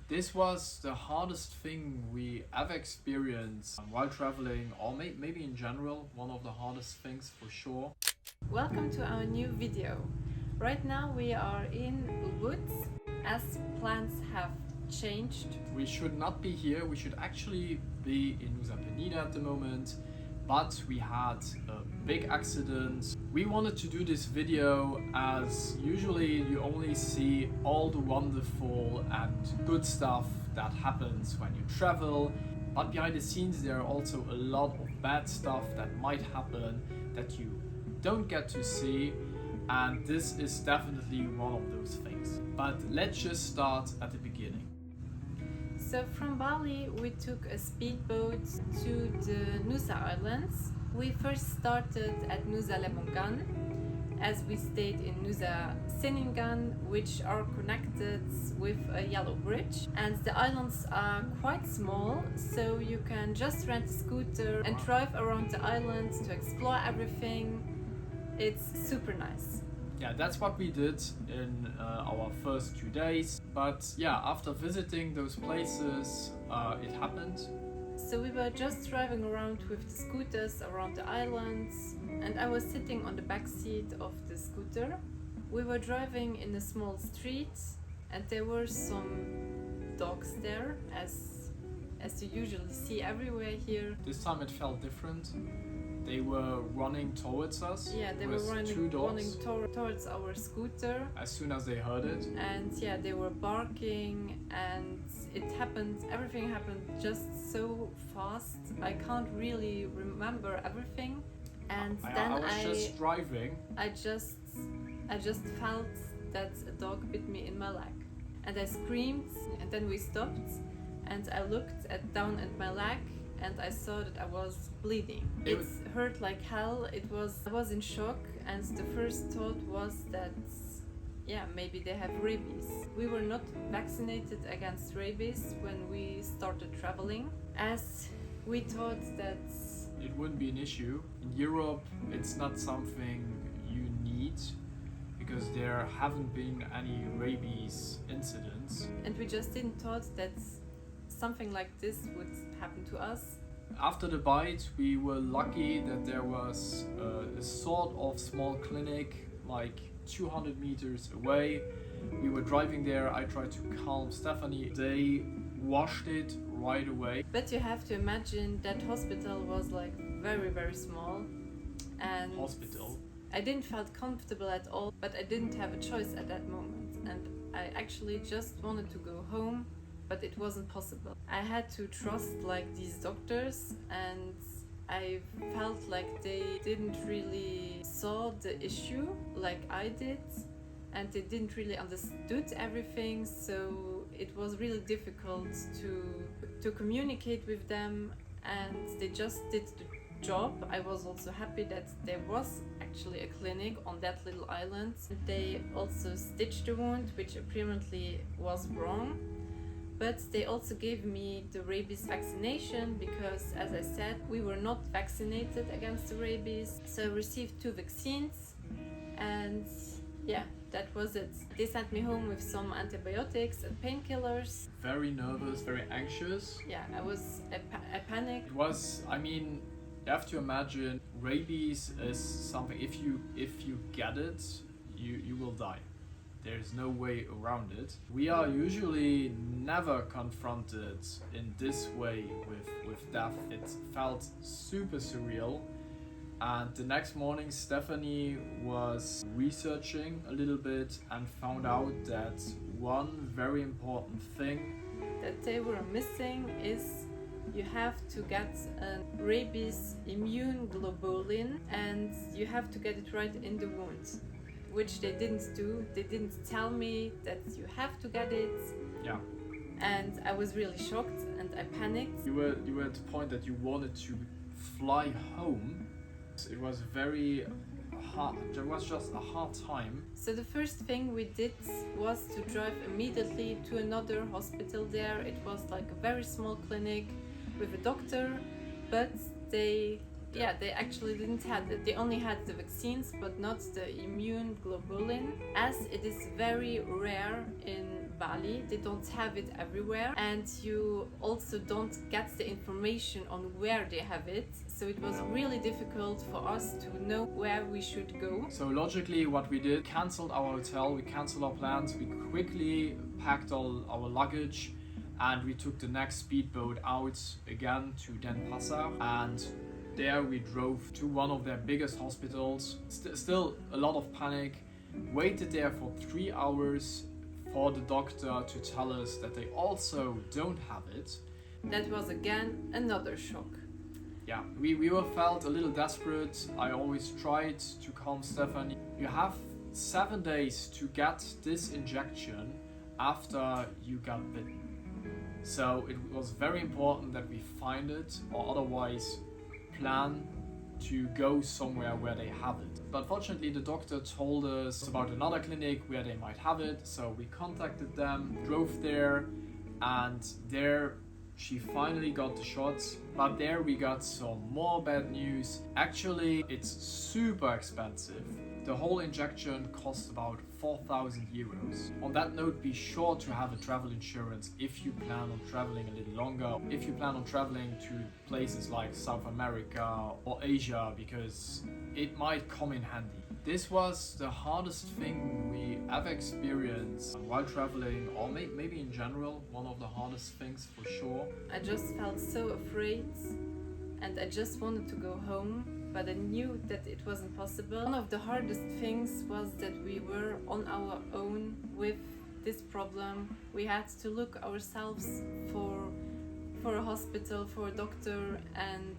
This was the hardest thing we ever experienced while traveling, or maybe in general, one of the hardest things for sure. Welcome to our new video. Right now we are in woods as plans have changed. We should not be here, we should actually be in Nusa Penida at the moment, but we had a big accident. We wanted to do this video as usually you only see all the wonderful and good stuff that happens when you travel, but behind the scenes there are also a lot of bad stuff that might happen that you don't get to see, and this is definitely one of those things. But let's just start at the beginning. So from Bali we took a speedboat to the Nusa Islands. We first started at Nusa Lembongan as we stayed in Nusa Seningan, which are connected with a yellow bridge, and the islands are quite small, so you can just rent a scooter and drive around the island to explore everything. It's super nice. Yeah, that's what we did in our first 2 days. But yeah, after visiting those places, it happened. So we were just driving around with the scooters around the islands, and I was sitting on the back seat of the scooter. We were driving in a small street, and there were some dogs there, as you usually see everywhere here. This time it felt different. They were running towards us. Yeah, they were running towards our scooter. As soon as they heard it. And yeah, they were barking, and everything happened just so fast. I can't really remember everything. And then I was just driving. I just felt that a dog bit me in my leg. And I screamed, and then we stopped, and I looked down at my leg, and I saw that I was bleeding. It hurt like hell. I was in shock, and the first thought was that maybe they have rabies. We were not vaccinated against rabies when we started traveling, as we thought that it wouldn't be an issue. In Europe, it's not something you need because there haven't been any rabies incidents. And we just didn't thought that something like this would happen to us. After the bite, we were lucky that there was a sort of small clinic like 200 meters away. We were driving there. I tried to calm Stefani. They washed it right away. But you have to imagine that hospital was like very, very small. And hospital? I didn't feel comfortable at all, but I didn't have a choice at that moment. And I actually just wanted to go home, but it wasn't possible. I had to trust like these doctors, and I felt like they didn't really saw the issue like I did, and they didn't really understood everything, so it was really difficult to communicate with them, and they just did the job. I was also happy that there was actually a clinic on that little island. They also stitched the wound, which apparently was wrong. But they also gave me the rabies vaccination because, as I said, we were not vaccinated against the rabies. So I received 2 vaccines, and yeah, that was it. They sent me home with some antibiotics and painkillers. Very nervous, very anxious. Yeah, I panicked. It was, you have to imagine rabies is something, if you get it, you will die. There's no way around it. We are usually never confronted in this way with death. It felt super surreal. And the next morning, Stefani was researching a little bit and found out that one very important thing that they were missing is you have to get a rabies immune globulin, and you have to get it right in the wound, which they didn't do. They didn't tell me that you have to get it. Yeah. And I was really shocked, and I panicked. You were at the point that you wanted to fly home. It was very hard. There was just a hard time. So the first thing we did was to drive immediately to another hospital there. It was like a very small clinic with a doctor, but they actually didn't have it. They only had the vaccines, but not the immune globulin, as it is very rare in Bali. They don't have it everywhere, and you also don't get the information on where they have it. So it was really difficult for us to know where we should go. So logically what we did, cancelled our hotel, we cancelled our plans, we quickly packed all our luggage, and we took the next speedboat out again to Denpasar, and there we drove to one of their biggest hospitals. Still a lot of panic. Waited there for 3 hours for the doctor to tell us that they also don't have it. That was again another shock. Yeah, we were felt a little desperate. I always tried to calm Stefani. You have 7 days to get this injection after you got bitten. So it was very important that we find it, or otherwise plan to go somewhere where they have it. But fortunately the doctor told us about another clinic where they might have it, so we contacted them, drove there, and there she finally got the shots. But there we got some more bad news. Actually, it's super expensive. The whole injection cost about 4,000 euros. On that note, be sure to have a travel insurance if you plan on traveling a little longer. If you plan on traveling to places like South America or Asia, because it might come in handy. This was the hardest thing we ever experienced while traveling, or maybe in general, one of the hardest things for sure. I just felt so afraid, and I just wanted to go home, but I knew that it wasn't possible. One of the hardest things was that we were on our own with this problem. We had to look ourselves for a hospital, for a doctor, and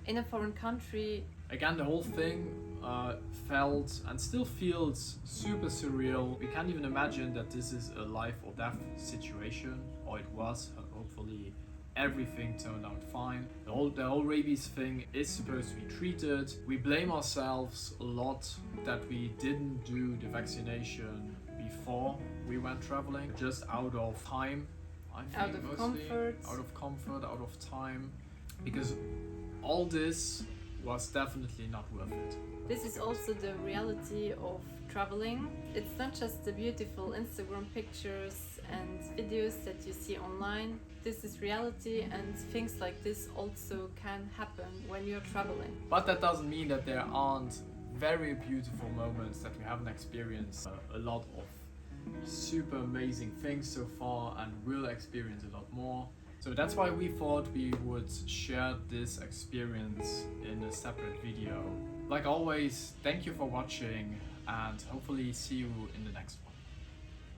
in a foreign country. Again, the whole thing felt and still feels super surreal. We can't even imagine that this is a life or death situation, or it was. Hopefully everything turned out fine. The whole rabies thing is supposed to be treated. We blame ourselves a lot that we didn't do the vaccination before we went traveling, just out of time, I think, out of comfort, out of time, because all this was definitely not worth it. This is also the reality of traveling. It's not just the beautiful Instagram pictures and videos that you see online. This is reality, and things like this also can happen when you're traveling. But that doesn't mean that there aren't very beautiful moments that we haven't experienced. A lot of super amazing things so far, and will experience a lot more. So that's why we thought we would share this experience in a separate video. Like always, thank you for watching, and hopefully see you in the next one.